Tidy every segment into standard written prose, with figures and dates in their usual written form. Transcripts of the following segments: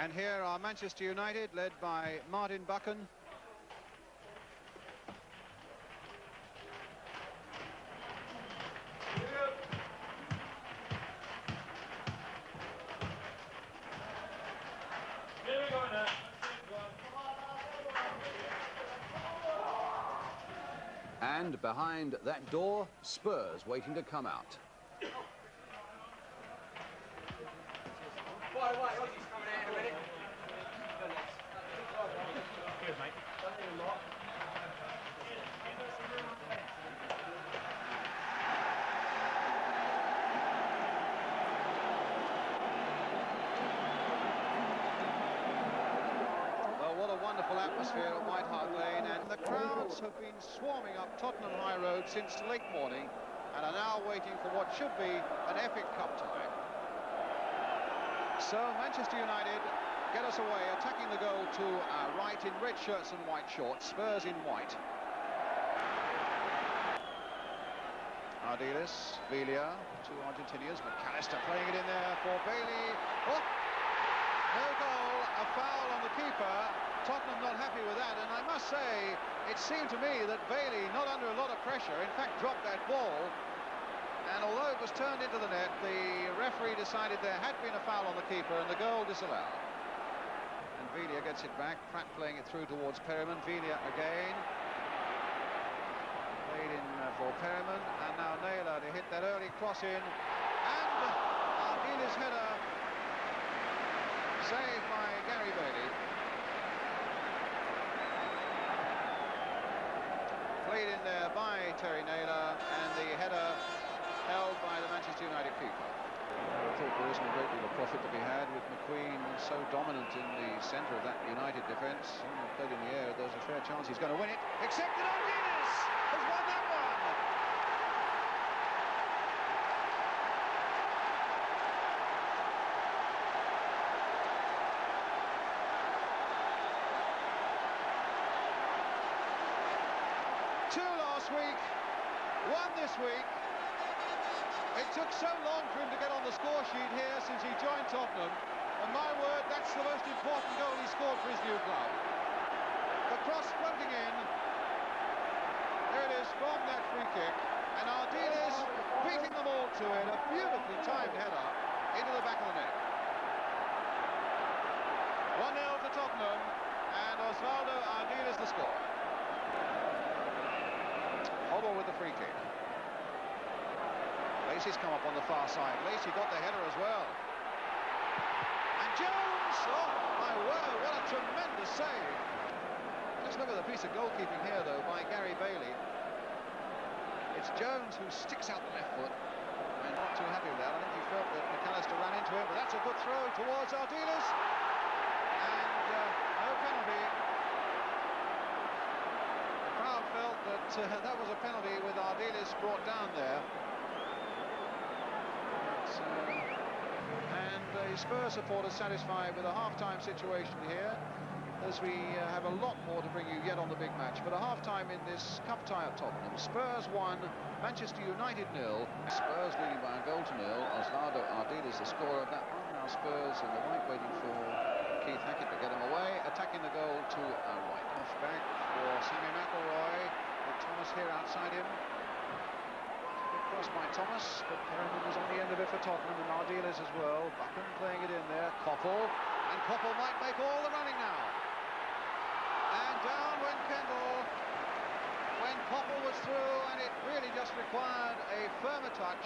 And here are Manchester United, led by Martin Buchan. And behind that door, Spurs waiting to come out. Cheers, mate. Well, what a wonderful atmosphere at White Hart Lane, and the crowds have been swarming up Tottenham High Road since late morning and are now waiting for what should be an epic cup tie. So Manchester United get us away, attacking the goal to our right in red shirts and white shorts, Spurs in white. Ardiles, Villa, two Argentinians, McAllister playing it in there for Bailey. Oh! No goal, a foul on the keeper. Tottenham not happy with that, and I must say, it seemed to me that Bailey, not under a lot of pressure, in fact dropped that ball, and although it was turned into the net, the referee decided there had been a foul on the keeper and the goal disallowed. And Villa gets it back, Pratt playing it through towards Perryman, Villa again. Played in for Perryman, and now Naylor to hit that early cross in, and Ardiles' header saved by Gary Bailey. Played in there by Terry Naylor, and the header held by the Manchester United keeper. I thought there isn't a great deal of profit to be had with McQueen so dominant in the centre of that United defence. Played in the air, there's a fair chance he's going to win it, except that Ardiles has won that one! Two last week, one this week. It took so long for him to get on the score sheet here since he joined Tottenham, and my word, that's the most important goal he scored for his new club. The cross floating in, there it is from that free kick, and Ardiles beating them all to it, a beautifully timed header into the back of the net. 1-0 to Tottenham, and Osvaldo Ardiles the score. Hobble with the free kick. Lacey's come up on the far side. Lacey got the header as well. And Jones! Oh, my word, what a tremendous save. Just look at the piece of goalkeeping here, though, by Gary Bailey. It's Jones who sticks out the left foot. And not too happy with that. I think he felt that McAllister ran into him, but that's a good throw towards Ardiles. And no penalty. The crowd felt that that was a penalty with Ardiles brought down there. And the Spurs supporters satisfied with a half-time situation here, as we have a lot more to bring you yet on the big match. But a half-time in this cup tie at Tottenham. Spurs 1, Manchester United 0. Spurs leading by a goal to 0. Osvaldo Ardiles the scorer of that one. Now Spurs in the right waiting for Keith Hackett to get him away, attacking the goal to our right. Off back for Sammy McElroy, with Thomas here outside him. Cross by Thomas, but Perryman was on the end of it for Tottenham, and Ardiles as well. Buchan playing it in there. Koppel, and Koppel might make all the running now. And down went Kendall when Koppel was through, and it really just required a firmer touch,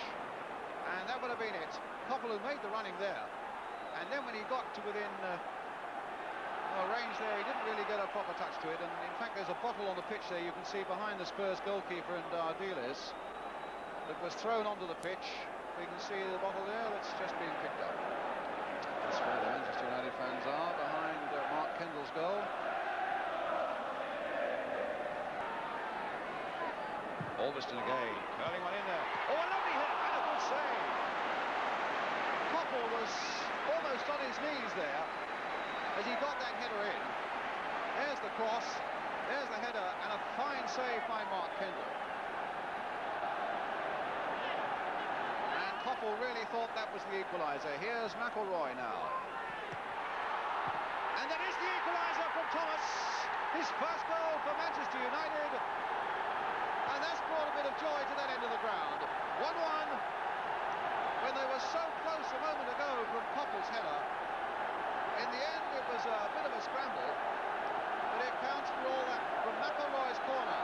and that would have been it. Koppel who made the running there, and then when he got to within range there, he didn't really get a proper touch to it, and in fact there's a bottle on the pitch there you can see behind the Spurs goalkeeper and Ardiles. That was thrown onto the pitch. We can see the bottle there that's just being picked up. That's where the Manchester United fans are, behind Mark Kendall's goal. Alveston again, curling one in there. Oh, a lovely hit and a good save. Koppel was almost on his knees there as he got that header in. There's the cross, there's the header, and a fine save by Mark Kendall. Koppel really thought that was the equaliser. Here's McElroy now. And that is the equaliser from Thomas. His first goal for Manchester United. And that's brought a bit of joy to that end of the ground. 1-1. When they were so close a moment ago from Coppell's header. In the end, it was a bit of a scramble. But it counts for all that from McElroy's corner.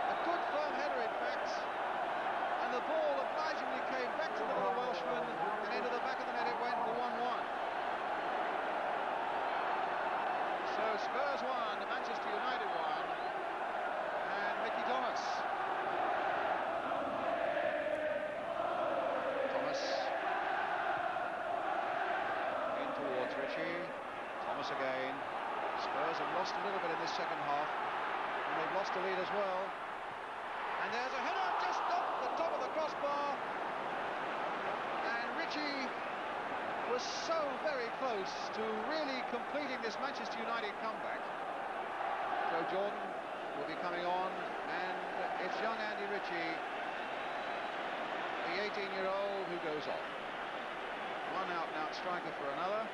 A good firm header, in fact. And the ball obligingly came back to the little Welshman. And into the back of the net it went for 1-1. So Spurs 1, Manchester United 1, and Mickey Thomas. Thomas in towards Ritchie. Thomas again. Spurs have lost a little bit in this second half, and they've lost the lead as well. And there's a header just off the top of the crossbar, and Ritchie was so very close to really completing this Manchester United comeback. Joe Jordan will be coming on, and it's young Andy Ritchie, the 18-year-old who goes off. One out-and-out striker for another.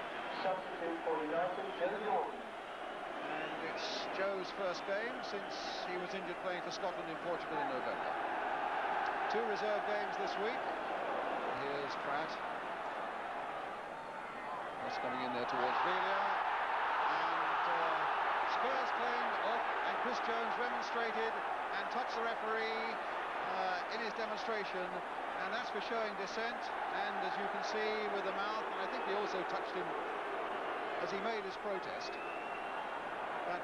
And it's Joe's first game since he was injured playing for Scotland in Portugal in November. 2 reserve games this week. Here's Pratt. That's coming in there towards Velia, and Spurs claimed off, and Chris Jones remonstrated and touched the referee in his demonstration, and that's for showing dissent. And as you can see with the mouth, and I think he also touched him as he made his protest. But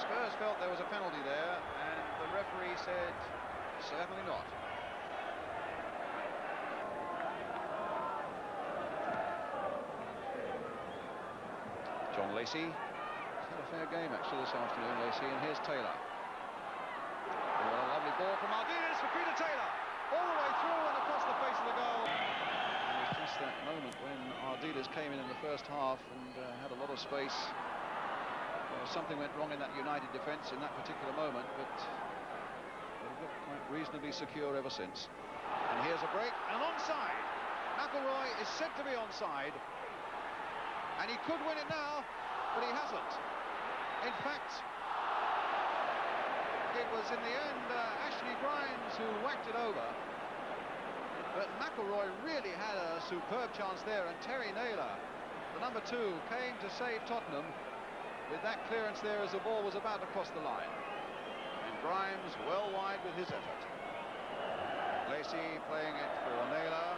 Spurs felt there was a penalty there, and the referee said certainly not. John Lacey. He's had a fair game actually this afternoon, Lacey, and here's Taylor. Oh, what a lovely ball from Ardiles for Peter Taylor. All the way through and across the face of the goal. It was just that moment when Ardiles came in the first half and had a lot of space. Something went wrong in that United defence in that particular moment, but they've looked quite reasonably secure ever since. And here's a break and onside. McElroy is said to be onside. And he could win it now, but he hasn't. In fact, it was in the end Ashley Grimes who whacked it over. But McElroy really had a superb chance there, and Terry Naylor, the number 2, came to save Tottenham with that clearance there as the ball was about to cross the line. And Grimes well wide with his effort. Lacey playing it for Naylor.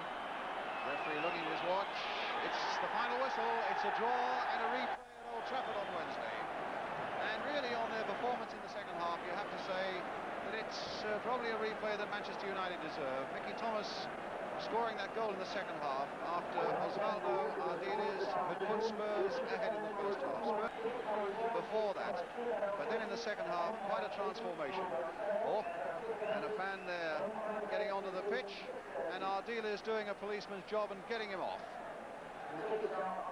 Referee looking at his watch. It's the final whistle. It's a draw and a replay at Old Trafford on Wednesday. And really on their performance in the second half, you have to say that it's probably a replay that Manchester United deserve. Mickey Thomas scoring that goal in the second half after Osvaldo Ardiles had put Spurs ahead in the first half. Spurs before that. But then in the second half, quite a transformation. Oh, and a fan there getting onto the pitch, and Ardiles doing a policeman's job and getting him off.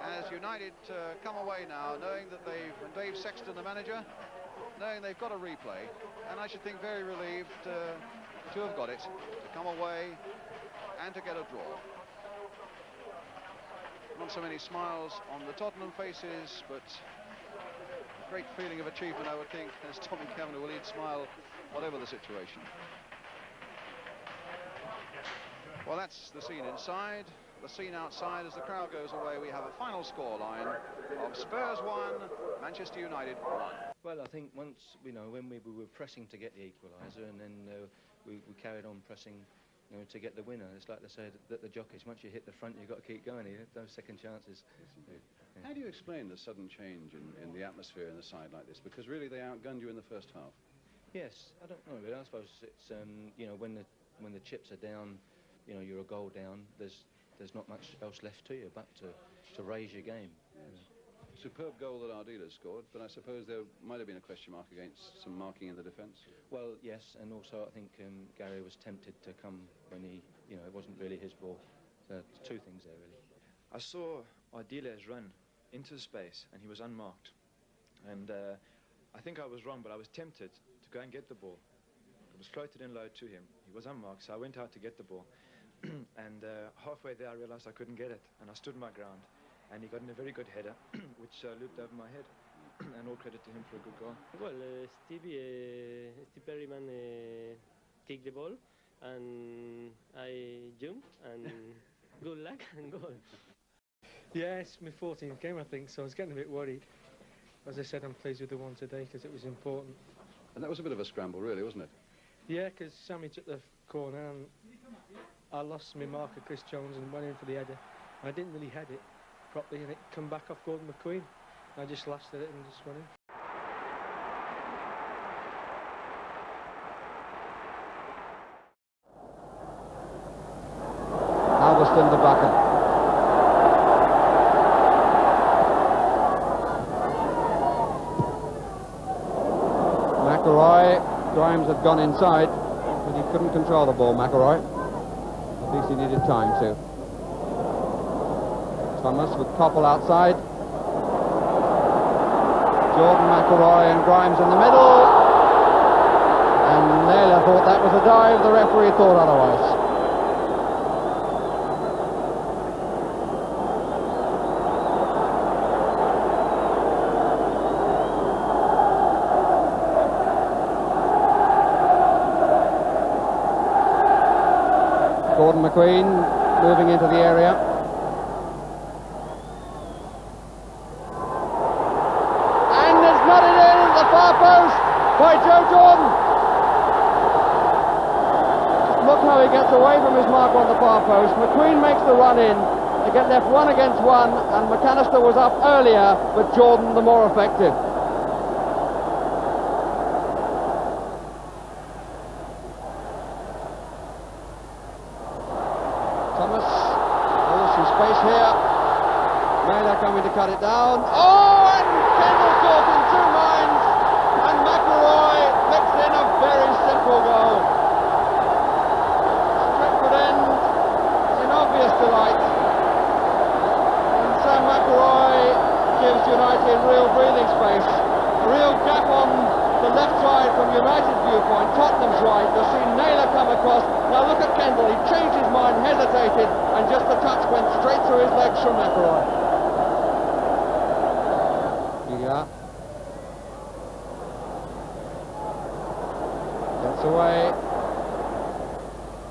As United come away now, knowing that and Dave Sexton, the manager, knowing they've got a replay, and I should think very relieved to have got it, to come away and to get a draw. Not so many smiles on the Tottenham faces, but a great feeling of achievement, I would think, as Tommy Kavanagh will smile whatever the situation. Well, that's the scene inside. The scene outside, as the crowd goes away, we have a final scoreline of Spurs 1, Manchester United 1. Well, I think once, when we were pressing to get the equaliser, and then we carried on pressing, to get the winner. It's like they say that the jockeys, once you hit the front, you've got to keep going here. Those second chances. Yeah. How do you explain the sudden change in the atmosphere in the side like this? Because really they outgunned you in the first half. Yes, I don't know, really. I suppose it's, when the chips are down, you're a goal down, there's not much else left to you but to raise your game. Yes. Superb goal that Ardiles scored, but I suppose there might have been a question mark against some marking in the defence. Well, yes, and also I think Gary was tempted to come when he, it wasn't really his ball. So two things there, really. I saw Ardiles run into space and he was unmarked. And I think I was wrong, but I was tempted to go and get the ball. It was floated in low to him. He was unmarked, so I went out to get the ball. And halfway there I realised I couldn't get it, and I stood my ground. and he got in a very good header, which looped over my head. And all credit to him for a good goal. Well, Steve Perryman kicked the ball, and I jumped, and good luck and goal. Yeah, it's my 14th game, I think, so I was getting a bit worried. As I said, I'm pleased with the one today because it was important. And that was a bit of a scramble, really, wasn't it? Yeah, because Sammy took the corner and I lost my marker, Chris Jones, and went in for the header. I didn't really head it properly, and it come back off Gordon McQueen. I just lashed at it and just went in. Alveston to Buchan. McElroy, Grimes had gone inside, but he couldn't control the ball, McElroy. At least he needed time to. Thomas with Koppel outside. Jordan, McElroy and Grimes in the middle. And Naylor thought that was a dive, the referee thought otherwise. Gordon McQueen moving into the area. And it's knotted in at the far post by Joe Jordan. Look how he gets away from his mark on the far post. McQueen makes the run in. They get left 1 against 1, and McAllister was up earlier, but Jordan the more effective. Thomas, oh, some space here. Naylor coming to cut it down. Oh, and Kendall caught in 2 minds, and McElroy flicks in a very simple goal. Stretford end in obvious delight. And Sam McElroy gives United real breathing space. A real gap on the left side from United's viewpoint. Tottenham's right. You'll see Naylor come across. Now look at Kendall. He changed his mind, hesitated, and just the touch went straight through his legs from McElroy. Yeah. Gets away.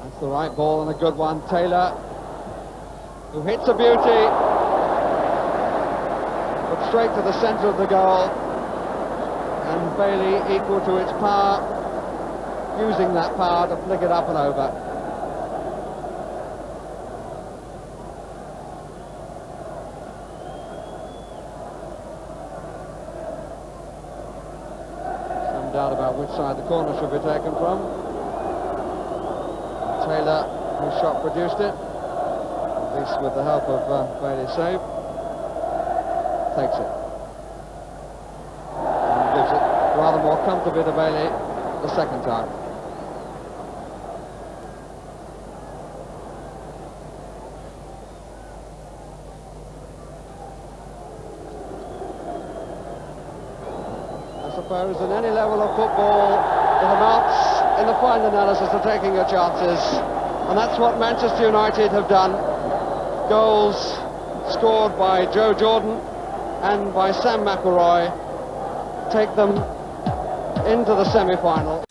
That's the right ball and a good one. Taylor, who hits a beauty, but straight to the centre of the goal. And Bailey, equal to its power, using that power to flick it up and over. Some doubt about which side the corner should be taken from. Taylor, whose shot produced it, at least with the help of Bailey's save, takes it. Gives it rather more comfortably to Bailey the second time. I suppose at any level of football it amounts in the final analysis to taking your chances, and that's what Manchester United have done. Goals scored by Joe Jordan and by Sam McElroy take them into the semi-final.